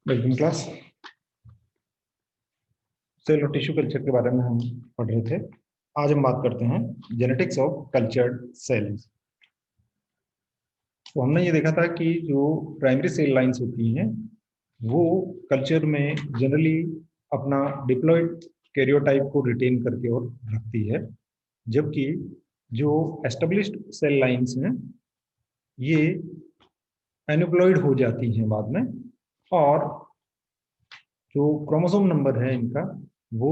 Welcome class. Cell और tissue culture के बारे में हम पढ़ रहे थे। आज हम बात करते हैं जेनेटिक्स ऑफ कल्चर्ड सेल्स। तो हमने ये देखा था कि जो प्राइमरी सेल लाइंस होती हैं वो कल्चर में जनरली अपना डिप्लॉयड कैरियोटाइप को रिटेन करके और रखती है, जबकि जो एस्टेब्लिश्ड सेल लाइंस हैं ये एनुप्लॉइड हो जाती हैं बाद में, और जो क्रोमोसोम नंबर है इनका वो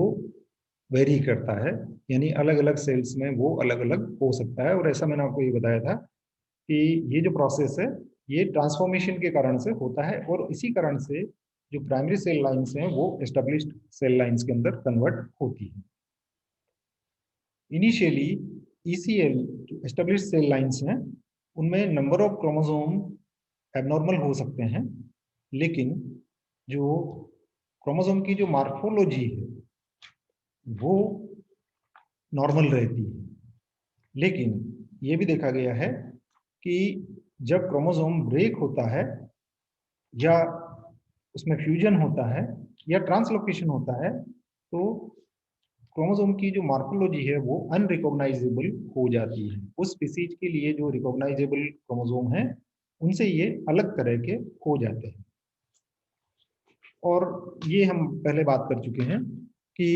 वेरी करता है, यानी अलग अलग सेल्स में वो अलग अलग हो सकता है। और ऐसा मैंने आपको ये बताया था कि ये जो प्रोसेस है ये ट्रांसफॉर्मेशन के कारण से होता है, और इसी कारण से जो प्राइमरी सेल लाइंस हैं वो एस्टेब्लिश्ड सेल लाइंस के अंदर कन्वर्ट होती है। इनिशियली ईसीएल जो एस्टेब्लिश्ड सेल लाइंस हैं उनमें नंबर ऑफ क्रोमोसोम एबनॉर्मल हो सकते हैं, लेकिन जो क्रोमोसोम की जो मार्फोलॉजी है वो नॉर्मल रहती है। लेकिन ये भी देखा गया है कि जब क्रोमोसोम ब्रेक होता है या उसमें फ्यूजन होता है या ट्रांसलोकेशन होता है तो क्रोमोसोम की जो मार्फोलॉजी है वो अनरिकॉग्नाइजेबल हो जाती है। उस स्पीसीज के लिए जो रिकॉग्नाइजेबल क्रोमोसोम है उनसे ये अलग तरह के हो जाते हैं। और ये हम पहले बात कर चुके हैं कि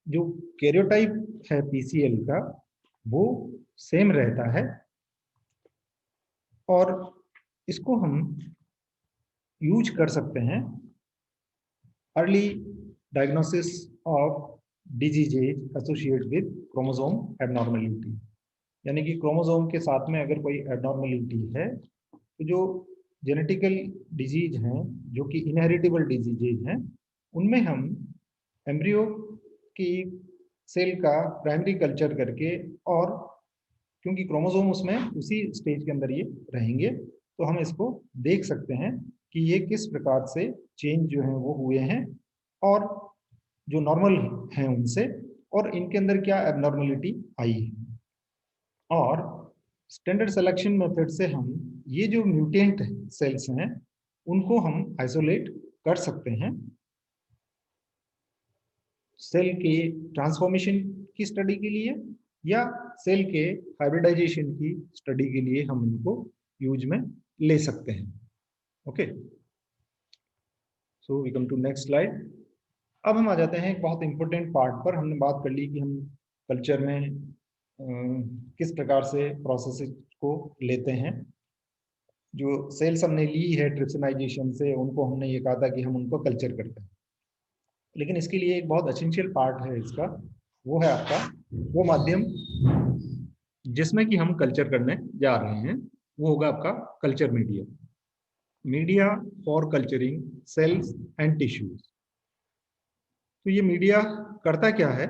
जो कैरियोटाइप है पीसीएल का वो सेम रहता है, और इसको हम यूज कर सकते हैं early diagnosis of diseases associate with chromosome abnormality. यानी कि क्रोमोसोम के साथ में अगर कोई एबनॉर्मेलिटी है तो जो जेनेटिकल डिजीज हैं जो कि इनहेरिटेबल डिजीजेज हैं उनमें हम एम्ब्रियो की सेल का प्राइमरी कल्चर करके, और क्योंकि क्रोमोसोम उसमें उसी स्टेज के अंदर ये रहेंगे तो हम इसको देख सकते हैं कि ये किस प्रकार से चेंज जो है वो हुए हैं और जो नॉर्मल हैं उनसे, और इनके अंदर क्या एबनॉर्मलिटी आई है। और स्टैंडर्ड सिलेक्शन मेथड से हम ये जो म्यूटेंट सेल्स हैं उनको हम आइसोलेट कर सकते हैं। सेल के ट्रांसफॉर्मेशन की स्टडी के लिए या सेल के हाइब्रिडाइजेशन की स्टडी के लिए हम इनको यूज में ले सकते हैं। Okay, so we come to next slide. अब हम आ जाते हैं एक बहुत इंपॉर्टेंट पार्ट पर। हमने बात कर ली कि हम कल्चर में किस प्रकार से प्रोसेस को लेते हैं। जो सेल्स हमने ली है ट्रिप्सिनाइजेशन से उनको हमने ये कहा था कि हम उनको कल्चर करते हैं, लेकिन इसके लिए एक बहुत एसेंशियल पार्ट है इसका, वो है आपका वो माध्यम जिसमें कि हम कल्चर करने जा रहे हैं, वो होगा आपका culture media. Media for culturing cells and tissues. तो ये मीडिया करता क्या है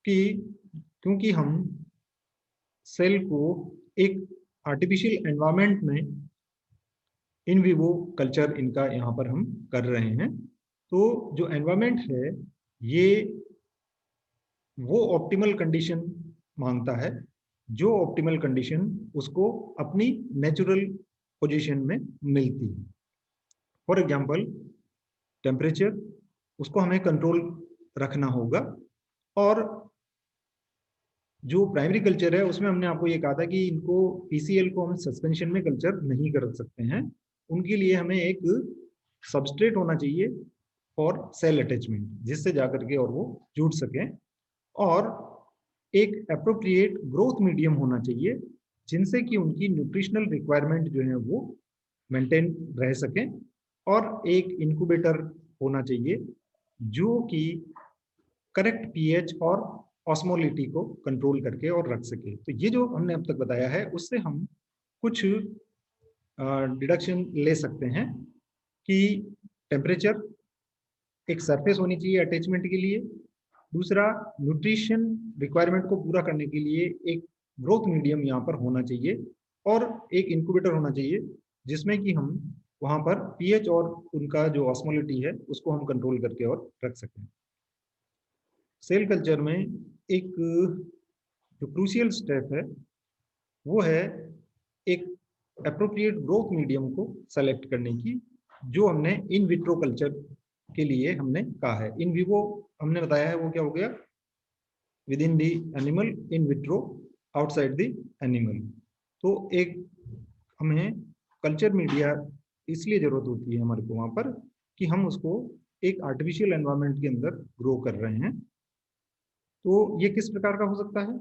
कि क्योंकि हम सेल को एक आर्टिफिशियल एनवायरनमेंट में इन विवो कल्चर इनका यहाँ पर हम कर रहे हैं, तो जो एनवायरनमेंट है ये वो ऑप्टिमल कंडीशन मांगता है जो ऑप्टिमल कंडीशन उसको अपनी नेचुरल पोजीशन में मिलती है। फॉर एग्जांपल टेम्परेचर, उसको हमें कंट्रोल रखना होगा। और जो प्राइमरी कल्चर है उसमें हमने आपको ये कहा था कि इनको पीसीएल को हम सस्पेंशन में कल्चर नहीं कर सकते हैं, उनके लिए हमें एक सबस्ट्रेट होना चाहिए फॉर सेल अटैचमेंट जिससे जाकर के और वो जुड़ सकें, और एक अप्रोप्रिएट ग्रोथ मीडियम होना चाहिए जिनसे कि उनकी न्यूट्रिशनल रिक्वायरमेंट जो है वो मेंटेन रह सके, और एक इंक्यूबेटर होना चाहिए जो कि करेक्ट पीएच और ऑस्मोलिटी को कंट्रोल करके और रख सके। तो ये जो हमने अब तक बताया है उससे हम कुछ डिडक्शन ले सकते हैं कि टेम्परेचर, एक सरफेस होनी चाहिए अटैचमेंट के लिए, दूसरा न्यूट्रिशन रिक्वायरमेंट को पूरा करने के लिए एक ग्रोथ मीडियम यहाँ पर होना चाहिए, और एक इंक्यूबेटर होना चाहिए जिसमें कि हम वहाँ पर पीएच और उनका जो ऑस्मोलिटी है उसको हम कंट्रोल करके और रख सकें। सेल कल्चर में एक जो क्रूशियल स्टेप है वो है एक अप्रोप्रिएट ग्रोथ मीडियम को सेलेक्ट करने की। जो हमने इन विट्रो कल्चर के लिए हमने कहा है। इन विवो हमने बताया है वो क्या हो गया, with in the animal, in vitro outside the animal. तो एक हमें कल्चर मीडिया इसलिए जरूरत होती है हमारे को वहां पर कि हम उसको एक आर्टिफिशियल एनवायरनमेंट के अंदर ग्रो कर रहे हैं। तो ये किस प्रकार का हो सकता है,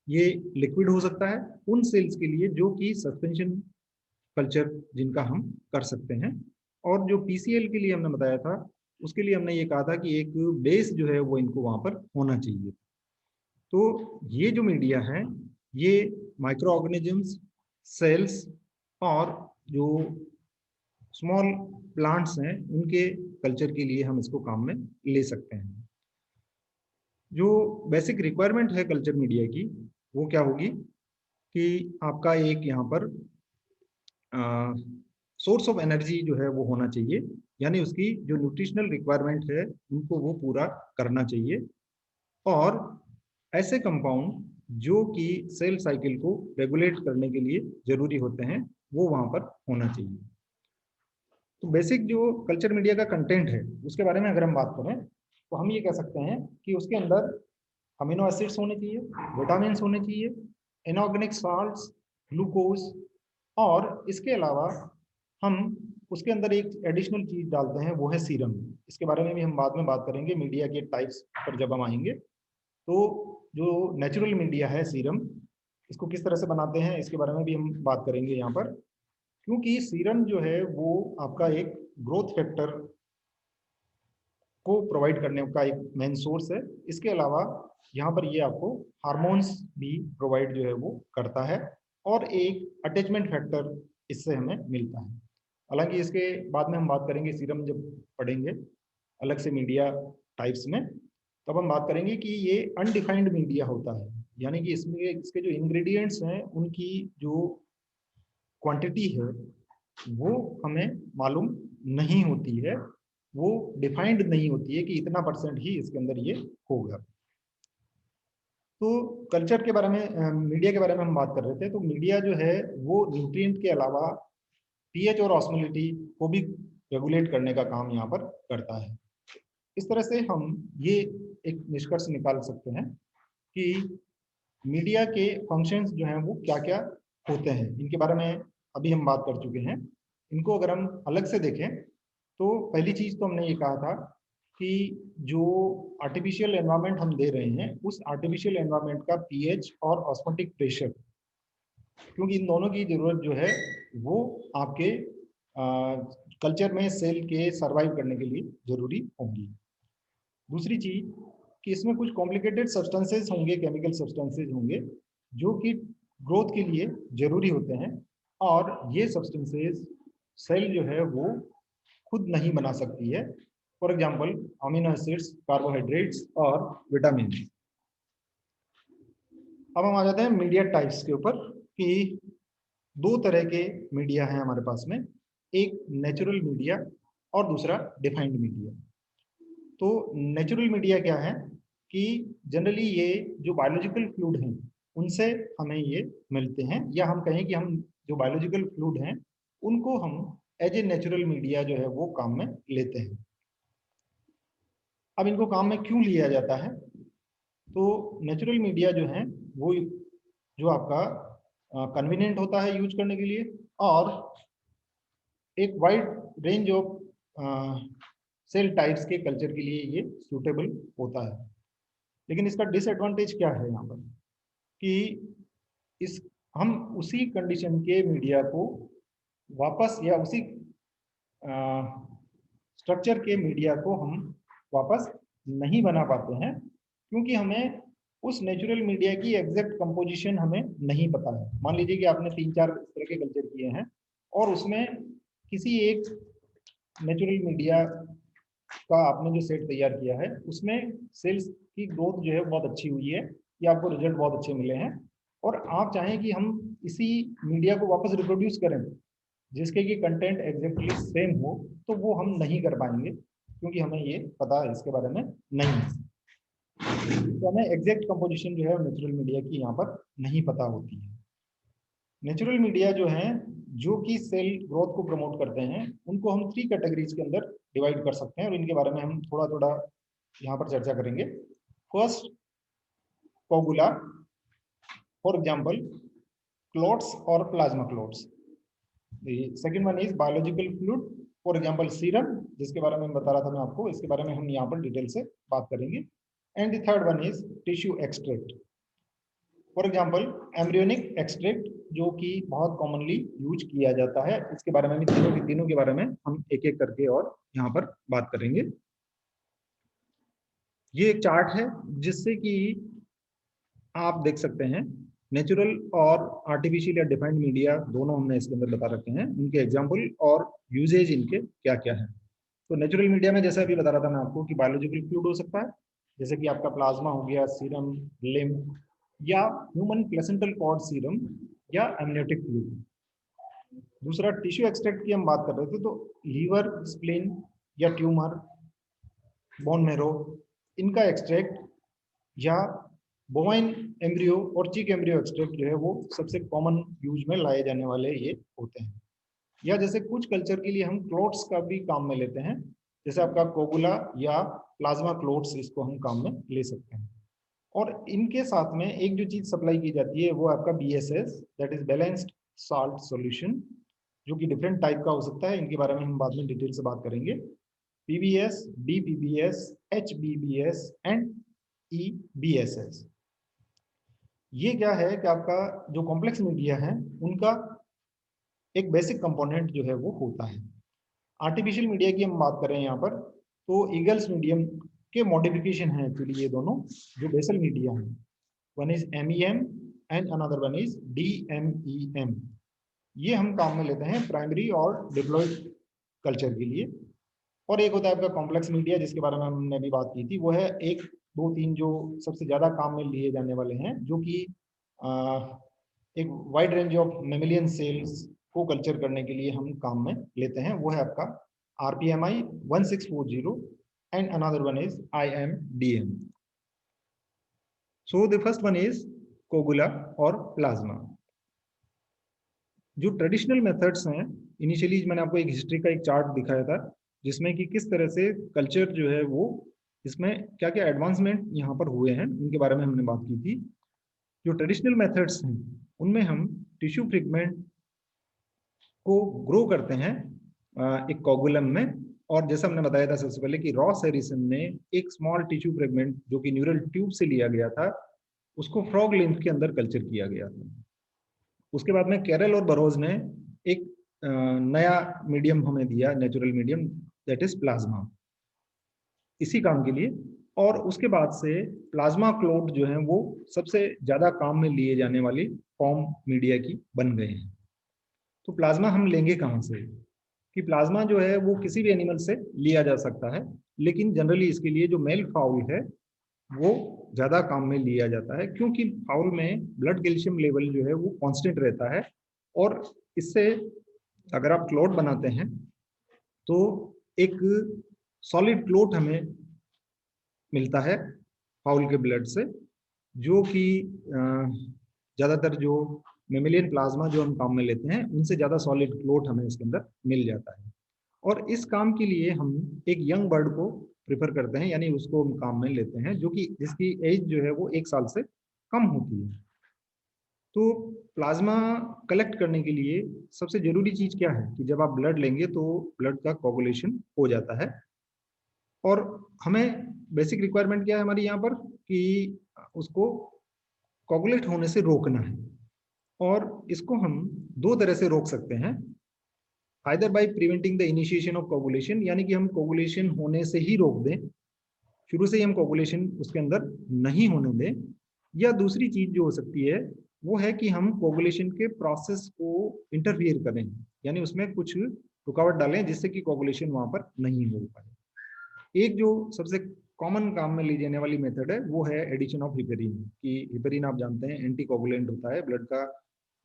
ये लिक्विड हो सकता है उन सेल्स के लिए जो कि सस्पेंशन कल्चर जिनका हम कर सकते हैं। और जो पीसीएल के लिए हमने बताया था उसके लिए हमने ये कहा था कि एक बेस जो है वो इनको वहां पर होना चाहिए। तो ये जो मीडिया है ये माइक्रो ऑर्गेनिजम्स, सेल्स और जो स्मॉल प्लांट्स हैं उनके कल्चर के लिए हम इसको काम में ले सकते हैं। जो बेसिक रिक्वायरमेंट है कल्चर मीडिया की वो क्या होगी कि आपका एक यहाँ पर सोर्स ऑफ एनर्जी जो है वो होना चाहिए, यानी उसकी जो न्यूट्रिशनल रिक्वायरमेंट है उनको वो पूरा करना चाहिए। और ऐसे कंपाउंड जो कि सेल साइकिल को रेगुलेट करने के लिए जरूरी होते हैं वो वहां पर होना चाहिए। तो बेसिक जो कल्चर मीडिया का कंटेंट है उसके बारे में अगर हम बात करें तो हम ये कह सकते हैं कि उसके अंदर अमीनो एसिड्स होने चाहिए, विटामिन होने चाहिए, इनऑर्गेनिक साल्ट्स, ग्लूकोज, और इसके अलावा हम उसके अंदर एक एडिशनल चीज डालते हैं वो है सीरम। इसके बारे में भी हम बाद में बात करेंगे मीडिया के टाइप्स पर जब हम आएंगे। तो जो नेचुरल मीडिया है सीरम, इसको किस तरह से बनाते हैं इसके बारे में भी हम बात करेंगे यहाँ पर, क्योंकि सीरम जो है वो आपका एक ग्रोथ फैक्टर को प्रोवाइड करने का एक मेन सोर्स है। इसके अलावा यहाँ पर ये आपको हार्मोन्स भी प्रोवाइड जो है वो करता है और एक अटैचमेंट फैक्टर इससे हमें मिलता है। हालांकि इसके बाद में हम बात करेंगे सीरम जब पढ़ेंगे अलग से मीडिया टाइप्स में, तब हम बात करेंगे कि ये अनडिफाइंड मीडिया होता है, यानी कि इसमें इसके जो इंग्रेडिएंट्स हैं उनकी जो क्वांटिटी है वो हमें मालूम नहीं होती है, वो डिफाइंड नहीं होती है कि इतना परसेंट ही इसके अंदर ये होगा। तो कल्चर के बारे में, मीडिया के बारे में हम बात कर रहे थे। तो मीडिया जो है वो न्यूट्रिएंट के अलावा पीएच और ऑस्मोलिटी को भी रेगुलेट करने का काम यहाँ पर करता है। इस तरह से हम ये एक निष्कर्ष निकाल सकते हैं कि मीडिया के फंक्शंस जो हैं वो क्या क्या होते हैं, इनके बारे में अभी हम बात कर चुके हैं। इनको अगर हम अलग से देखें तो पहली चीज तो हमने ये कहा था कि जो आर्टिफिशियल एनवायरनमेंट हम दे रहे हैं उस आर्टिफिशियल एनवायरनमेंट का पीएच और ऑस्मोटिक प्रेशर, क्योंकि इन दोनों की जरूरत जो है वो आपके कल्चर में सेल के सरवाइव करने के लिए जरूरी होंगी। दूसरी चीज कि इसमें कुछ कॉम्प्लिकेटेड सब्सटेंसेस होंगे, केमिकल सब्सटेंसेस होंगे जो कि ग्रोथ के लिए जरूरी होते हैं, और ये सब्सटेंसेस सेल जो है वो खुद नहीं बना सकती है। For example amino acids, carbohydrates और विटामिन। अब हम आ जाते हैं मीडिया टाइप्स के ऊपर कि दो तरह के मीडिया हैं हमारे पास में, एक नेचुरल मीडिया और दूसरा डिफाइंड मीडिया। तो नेचुरल मीडिया क्या है कि जनरली ये जो बायोलॉजिकल फ्लूइड हैं उनसे हमें ये मिलते हैं, या हम कहें कि हम जो बायोलॉजिकल फ्लूइड हैं उनको हम एज ए नेचुरल मीडिया जो है वो काम में लेते हैं। अब इनको काम में क्यों लिया जाता है, तो नेचुरल मीडिया जो है वो जो आपका कन्वीनियंट होता है यूज करने के लिए, और एक wide range of cell types के कल्चर के लिए ये सूटेबल होता है। लेकिन इसका डिसएडवांटेज क्या है यहाँ पर कि इस हम उसी कंडीशन के मीडिया को वापस, या उसी स्ट्रक्चर के मीडिया को हम वापस नहीं बना पाते हैं, क्योंकि हमें उस नेचुरल मीडिया की एग्जैक्ट कंपोजिशन हमें नहीं पता है। मान लीजिए कि आपने 3-4 इस तरह के कल्चर किए हैं और उसमें किसी एक नेचुरल मीडिया का आपने जो सेट तैयार किया है उसमें सेल्स की ग्रोथ जो है बहुत अच्छी हुई है, या आपको रिजल्ट बहुत अच्छे मिले हैं, और आप चाहें कि हम इसी मीडिया को वापस रिप्रोड्यूस करें जिसके कि कंटेंट एग्जैक्टली सेम हो, तो वो हम नहीं कर पाएंगे क्योंकि हमें ये पता इसके बारे में नहीं है। तो हमें एग्जैक्ट कंपोजिशन जो है नेचुरल मीडिया की यहाँ पर नहीं पता होती है। नेचुरल मीडिया जो हैं, जो कि सेल ग्रोथ को प्रमोट करते हैं, उनको हम 3 कैटेगरीज के अंदर डिवाइड कर सकते हैं और इनके बारे में हम थोड़ा थोड़ा यहाँ पर चर्चा करेंगे। फर्स्ट, कोगुला, फॉर एग्जाम्पल क्लोट्स और plasma clots. Second one is biological fluid, for example serum, जिसके बारे में बता रहा था मैं आपको, इसके बारे में हम यहाँ पर डिटेल से बात करेंगे। And the third one is tissue extract, for example embryonic extract, जो कि बहुत कॉमनली यूज किया जाता है। इसके बारे में भी तीनों के बारे में हम एक एक करके और यहाँ पर बात करेंगे। ये एक चार्ट है जिससे कि आप देख सकते हैं नेचुरल और आर्टिफिशियल या डिफाइंड मीडिया दोनों हमने इसके अंदर बता रखे हैं, उनके एग्जाम्पल और यूजेज इनके क्या क्या है। तो नेचुरल मीडिया में जैसे अभी बता रहा था मैं आपको कि बायोलॉजिकल फ्लूइड हो सकता है, जैसे कि आपका प्लाज्मा हो गया, सीरम, लिम्फ, या ह्यूमन प्लेसेंटल कॉर्ड सीरम, या एमनियोटिक फ्लूइड। दूसरा टिश्यू एक्सट्रैक्ट की हम बात कर रहे थे, तो लीवर, स्प्लीन या ट्यूमर, बोन मेरो, इनका एक्सट्रैक्ट, या बोवाइन एम्ब्रियो और चिक एम्ब्रियो एक्सट्रैक्ट जो है वो सबसे कॉमन यूज में लाए जाने वाले ये होते हैं। या जैसे कुछ कल्चर के लिए हम क्लोट्स का भी काम में लेते हैं, जैसे आपका कोगुला या प्लाज्मा क्लोट्स, इसको हम काम में ले सकते हैं। और इनके साथ में एक जो चीज सप्लाई की जाती है वो आपका BSS, that is balanced salt solution, जो कि डिफरेंट टाइप का हो सकता है, इनके बारे में हम बाद में डिटेल से बात करेंगे। PBS, DPBS, HBBS and EBSS। ये क्या है कि आपका जो कॉम्प्लेक्स मीडिया है उनका एक बेसिक कंपोनेंट जो है वो होता है। आर्टिफिशियल मीडिया की हम बात करें यहाँ पर, तो ईगल्स मीडियम के मॉडिफिकेशन है एक्चुअली ये दोनों, जो बेसल मीडिया है। One is MEM and another one is DMEM। ये हम काम में लेते हैं प्राइमरी और डिप्लॉयड कल्चर के लिए। और एक होता है आपका कॉम्प्लेक्स मीडिया, जिसके बारे में हमने भी बात की थी, वो है 1, 2, 3 जो सबसे ज्यादा काम में लिए जाने वाले हैं, जो कि एक wide range of mammalian cells को कल्चर करने के लिए हम काम में लेते हैं। वो है आपका RPMI 1640 and another one is IMDM। So the first one is coagula और प्लाज्मा। जो ट्रेडिशनल मेथड्स हैं, इनिशियली मैंने आपको एक हिस्ट्री का एक चार्ट दिखाया था जिसमें कि किस तरह से कल्चर जो है वो, इसमें क्या क्या एडवांसमेंट यहाँ पर हुए हैं, उनके बारे में हमने बात की थी। जो ट्रेडिशनल मेथड्स हैं उनमें हम टिश्यू फ्रेगमेंट को ग्रो करते हैं एक कोगुलम में, और जैसा हमने बताया था सबसे पहले कि रॉस हैरिसन ने एक स्मॉल टिश्यू फ्रेगमेंट जो कि न्यूरल ट्यूब से लिया गया था, उसको फ्रॉग लिम्फ के अंदर कल्चर किया गया था। उसके बाद में कैरल और बरोज ने एक नया मीडियम हमें दिया, natural medium, that is plasma, इसी काम के लिए। और उसके बाद से प्लाज्मा क्लोट जो है वो सबसे ज्यादा काम में लिए जाने वाली फॉर्म मीडिया की बन गए हैं। तो प्लाज्मा हम लेंगे कहाँ से? कि प्लाज्मा जो है वो किसी भी एनिमल से लिया जा सकता है, लेकिन जनरली इसके लिए जो मेल फाउल है वो ज्यादा काम में लिया जाता है, क्योंकि फाउल में ब्लड कैल्शियम लेवल जो है वो कांस्टेंट रहता है। और इससे अगर आप क्लोट बनाते हैं तो एक सॉलिड क्लोट हमें मिलता है फाउल के ब्लड से, जो कि ज्यादातर जो मेमिलियन प्लाज्मा जो हम काम में लेते हैं उनसे ज्यादा सॉलिड क्लोट हमें इसके अंदर मिल जाता है। और इस काम के लिए हम एक यंग बर्ड को प्रिफर करते हैं, यानी उसको हम काम में लेते हैं जो कि जिसकी एज जो है वो 1 साल से कम होती है। तो प्लाज्मा कलेक्ट करने के लिए सबसे जरूरी चीज क्या है कि जब आप ब्लड लेंगे तो ब्लड का कोगुलेशन हो जाता है। और हमें बेसिक रिक्वायरमेंट क्या है हमारी यहाँ पर कि उसको कोगुलेट होने से रोकना है। और इसको हम 2 तरह से रोक सकते हैं, either by preventing the initiation of coagulation, यानी कि हम कोगुलेशन होने से ही रोक दें, शुरू से ही हम कोगुलेशन उसके अंदर नहीं होने दें। या दूसरी चीज जो हो सकती है वो है कि हम कोगुलेशन के प्रोसेस को इंटरफियर करें, यानी उसमें कुछ रुकावट डालें जिससे कि कोगुलेशन वहां पर नहीं हो पाए। एक जो सबसे कॉमन काम में ली जाने वाली मेथड है वो है एडिशन ऑफ हिपेरिन। कि हिपेरिन आप जानते हैं एंटी कोगुलेंट होता है, ब्लड का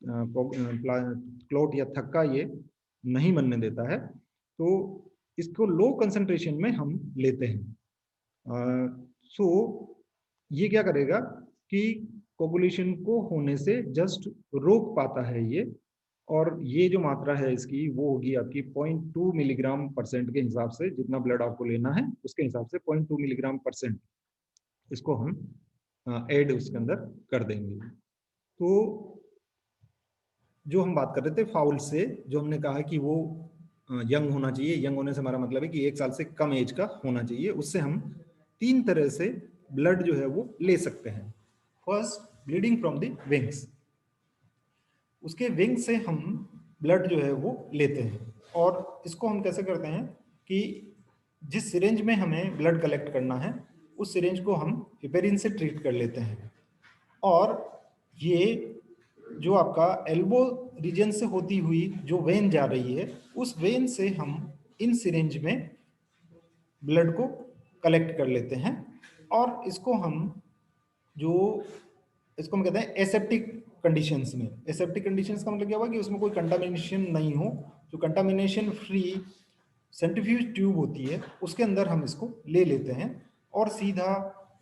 क्लोट या थक्का ये नहीं बनने देता है। तो इसको लो कंसंट्रेशन में हम लेते हैं। सो ये क्या करेगा कि कोगुलेशन को होने से जस्ट रोक पाता है ये, और ये जो मात्रा है इसकी वो होगी आपकी 0.2 मिलीग्राम परसेंट के हिसाब से, जितना ब्लड आपको लेना है उसके हिसाब से 0.2 मिलीग्राम परसेंट इसको हम ऐड उसके अंदर कर देंगे। तो जो हम बात कर रहे थे फाउल से, जो हमने कहा कि वो यंग होना चाहिए, यंग होने से हमारा मतलब है कि 1 साल से कम एज का होना चाहिए, उससे हम 3 तरह से ब्लड जो है वो ले सकते हैं। First, bleeding from the wings, उसके विंग से हम ब्लड जो है वो लेते हैं, और इसको हम कैसे करते हैं कि जिस सिरिंज में हमें ब्लड कलेक्ट करना है उस सिरिंज को हम हिपेरिन से ट्रीट कर लेते हैं, और ये जो आपका एल्बो रीजन से होती हुई जो वेन जा रही है उस वेन से हम इन सिरिंज में ब्लड को कलेक्ट कर लेते हैं, और इसको हम कहते हैं एसेप्टिक कंडीशंस में। एसेप्टिक कंडीशंस का मतलब क्या हुआ कि उसमें कोई कंटामिनेशन नहीं हो, जो कंटामिनेशन फ्री सेंट्रीफ्यूज ट्यूब होती है उसके अंदर हम इसको ले लेते हैं, और सीधा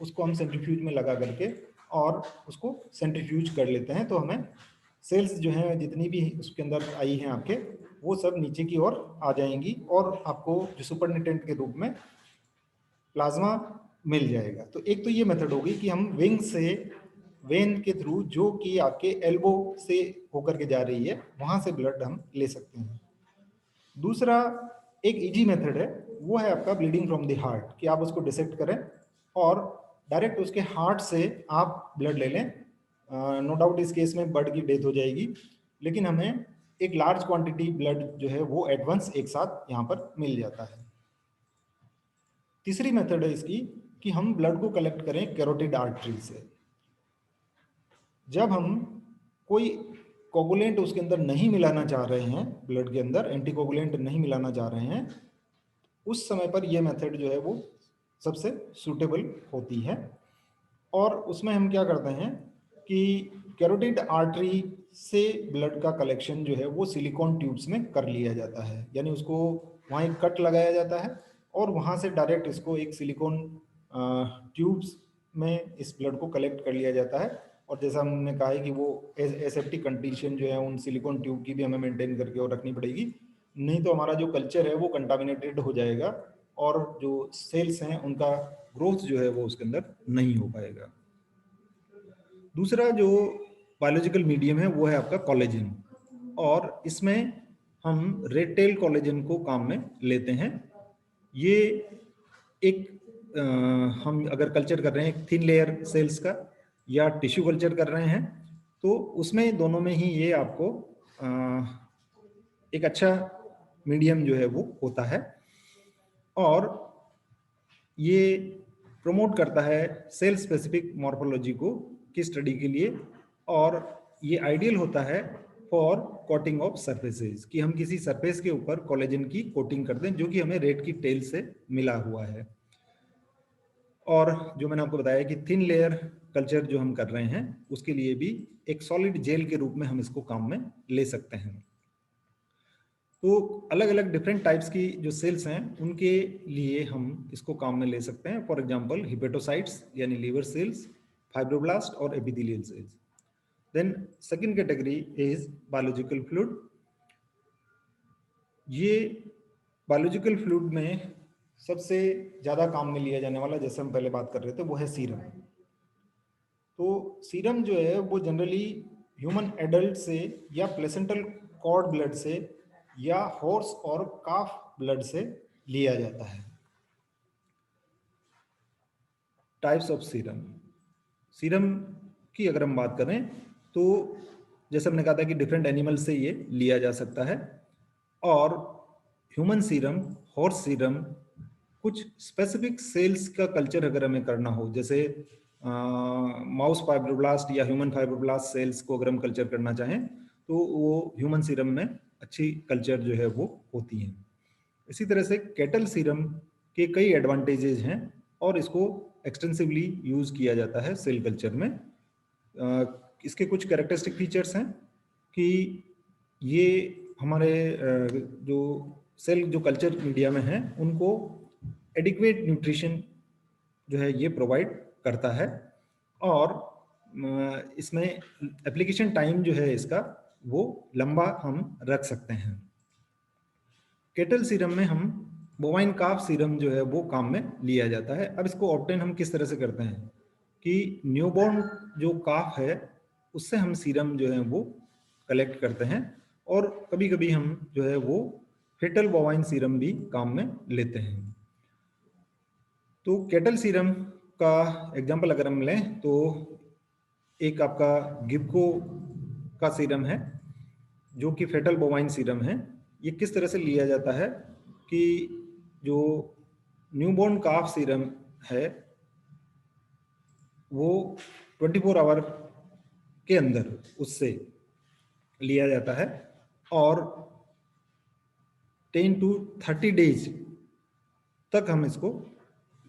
उसको हम सेंट्रीफ्यूज में लगा करके और उसको सेंट्रीफ्यूज कर लेते हैं। तो हमें सेल्स जो हैं जितनी भी उसके अंदर आई हैं आपके, वो सब नीचे की ओर आ जाएंगी, और आपको जो सुपरनेटेंट के रूप में प्लाज्मा मिल जाएगा। तो एक तो ये मेथड होगी कि हम विंग से वेन के थ्रू, जो कि आपके एल्बो से होकर के जा रही है, वहां से ब्लड हम ले सकते हैं। दूसरा एक इजी मेथड है, वो है आपका ब्लीडिंग फ्रॉम द हार्ट, कि आप उसको डिसेक्ट करें और डायरेक्ट उसके हार्ट से आप ब्लड ले लें। नो डाउट इस केस में बर्ड की डेथ हो जाएगी, लेकिन हमें एक लार्ज क्वांटिटी ब्लड जो है वो एडवांस एक साथ यहाँ पर मिल जाता है। तीसरी मेथड है इसकी कि हम ब्लड को कलेक्ट करें कैरोटिड आर्टरी से। जब हम कोई कोगुलेंट उसके अंदर नहीं मिलाना चाह रहे हैं, ब्लड के अंदर एंटीकोगुलेंट नहीं मिलाना चाह रहे हैं, उस समय पर यह मेथड जो है वो सबसे सूटेबल होती है। और उसमें हम क्या करते हैं कि कैरोटिड आर्टरी से ब्लड का कलेक्शन जो है वो सिलिकॉन ट्यूब्स में कर लिया जाता है, यानी उसको वहाँ एक कट लगाया जाता है और वहाँ से डायरेक्ट इसको एक सिलिकॉन ट्यूब्स में इस ब्लड को कलेक्ट कर लिया जाता है। और जैसा हमने कहा है कि वो एसेप्टिक कंडीशन जो है उन सिलिकॉन ट्यूब की भी हमें मेंटेन करके और रखनी पड़ेगी, नहीं तो हमारा जो कल्चर है वो कंटामिनेटेड हो जाएगा और जो सेल्स हैं उनका ग्रोथ जो है वो उसके अंदर नहीं हो पाएगा। दूसरा जो बायोलॉजिकल मीडियम है वो है आपका कोलेजन, और इसमें हम रेड टेल कोलेजन को काम में लेते हैं। ये एक हम अगर कल्चर कर रहे हैं थिन लेयर सेल्स का या टिश्यू कल्चर कर रहे हैं, तो उसमें दोनों में ही ये आपको एक अच्छा मीडियम जो है वो होता है, और ये प्रमोट करता है सेल स्पेसिफिक मॉर्फोलॉजी को की स्टडी के लिए, और ये आइडियल होता है फॉर कोटिंग ऑफ सरफेसेस, कि हम किसी सरफेस के ऊपर कोलेजन की कोटिंग कर दें जो कि हमें रेड की टेल से मिला हुआ है। और जो मैंने आपको बताया कि थिन लेयर कल्चर जो हम कर रहे हैं उसके लिए भी एक सॉलिड जेल के रूप में हम इसको काम में ले सकते हैं। तो अलग अलग डिफरेंट टाइप्स की जो सेल्स हैं उनके लिए हम इसको काम में ले सकते हैं। फॉर एग्जांपल हिपेटोसाइट्स यानी लीवर सेल्स, फाइब्रोब्लास्ट और epithelial cells. Then second category is biological fluid. ये बायोलॉजिकल फ्लूइड में सबसे ज़्यादा काम में लिया जाने वाला, जैसे हम पहले बात कर रहे थे, वो है सीरम। तो सीरम जो है वो जनरली ह्यूमन एडल्ट से या प्लेसेंटल कॉर्ड ब्लड से या हॉर्स और काफ ब्लड से लिया जाता है। Types of serum. सीरम की अगर हम बात करें तो जैसे हमने कहा था कि डिफरेंट एनिमल से ये लिया जा सकता है, और ह्यूमन सीरम, हॉर्स सीरम, कुछ स्पेसिफिक सेल्स का कल्चर अगर हमें करना हो, जैसे माउस फाइब्रोब्लास्ट या ह्यूमन फाइब्रोब्लास्ट सेल्स को अगर हम कल्चर करना चाहें तो वो ह्यूमन सीरम में अच्छी कल्चर जो है वो होती है। इसी तरह से कैटल सीरम के कई एडवांटेजेस हैं और इसको एक्सटेंसिवली यूज किया जाता है सेल कल्चर में। इसके कुछ कैरेक्टरिस्टिक फीचर्स हैं कि ये हमारे जो सेल जो कल्चर मीडिया में हैं उनको एडिक्वेट न्यूट्रिशन जो है ये प्रोवाइड करता है, और इसमें एप्लीकेशन टाइम जो है इसका वो लंबा हम रख सकते हैं। केटल सीरम में हम बोवाइन काफ सीरम जो है वो काम में लिया जाता है। अब इसको ऑब्टेन हम किस तरह से करते हैं कि न्यूबॉर्न जो काफ है उससे हम सीरम जो है वो कलेक्ट करते हैं, और कभी कभी हम जो है वो फेटल बोवाइन सीरम भी काम में लेते हैं। तो केटल सीरम का एग्जांपल अगर हम लें तो एक आपका गिबको का सीरम है जो कि फेटल बोवाइन सीरम है। ये किस तरह से लिया जाता है कि जो न्यूबॉर्न काफ सीरम है वो 24 आवर के अंदर उससे लिया जाता है, और 10 to 30 डेज तक हम इसको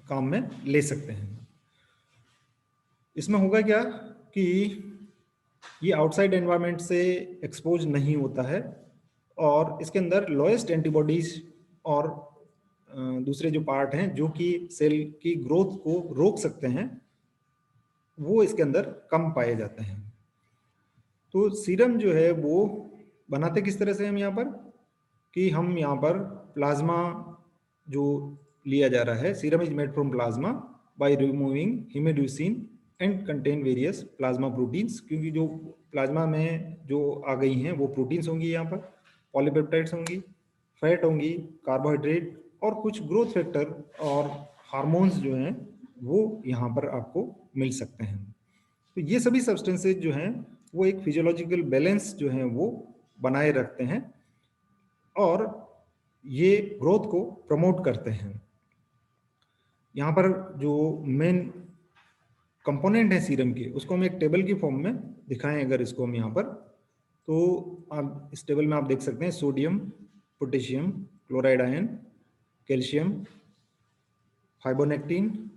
काम में ले सकते हैं। इसमें होगा क्या कि ये आउटसाइड एनवायरनमेंट से एक्सपोज नहीं होता है, और इसके अंदर लोएस्ट एंटीबॉडीज और दूसरे जो पार्ट हैं जो कि सेल की ग्रोथ को रोक सकते हैं वो इसके अंदर कम पाए जाते हैं। तो सीरम जो है वो बनाते किस तरह से हम यहाँ पर कि हम यहाँ पर प्लाज्मा जो लिया जा रहा है, serum is made from plasma by removing हेमेड्यूसिन and contain various plasma proteins, क्योंकि जो प्लाज्मा में जो आ गई हैं वो प्रोटीन्स होंगी, यहाँ पर पॉलीपेप्टाइड्स होंगी, फैट होंगी, कार्बोहाइड्रेट और कुछ ग्रोथ फैक्टर और हार्मोन्स जो हैं वो यहाँ पर आपको मिल सकते हैं। तो ये सभी सब्सटेंसेज जो हैं वो एक फिजियोलॉजिकल बैलेंस जो है वो बनाए रखते हैं और ये ग्रोथ को प्रमोट करते हैं। यहाँ पर जो मेन कंपोनेंट है सीरम के उसको हम एक टेबल की फॉर्म में दिखाएं अगर इसको हम यहाँ पर, तो आप इस टेबल में आप देख सकते हैं sodium, potassium, chloride ion, calcium, fibronectin,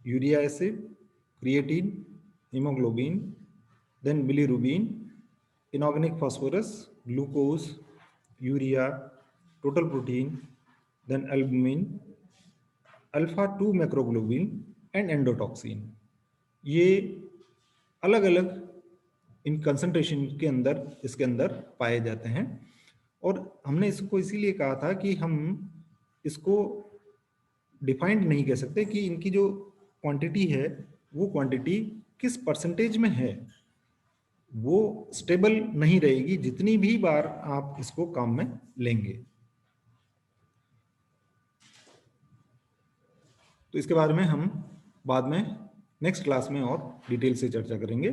urea acid, creatine, haemoglobin, then bilirubin, inorganic phosphorus, glucose, urea, total protein, then albumin, alpha 2 macroglobin and endotoxin. ये अलग अलग इन कंसंट्रेशन के अंदर इसके अंदर पाए जाते हैं, और हमने इसको इसीलिए कहा था कि हम इसको डिफाइंड नहीं कह सकते कि इनकी जो क्वांटिटी है वो क्वांटिटी किस परसेंटेज में है, वो स्टेबल नहीं रहेगी जितनी भी बार आप इसको काम में लेंगे। तो इसके बारे में हम बाद में नेक्स्ट क्लास में और डिटेल से चर्चा करेंगे।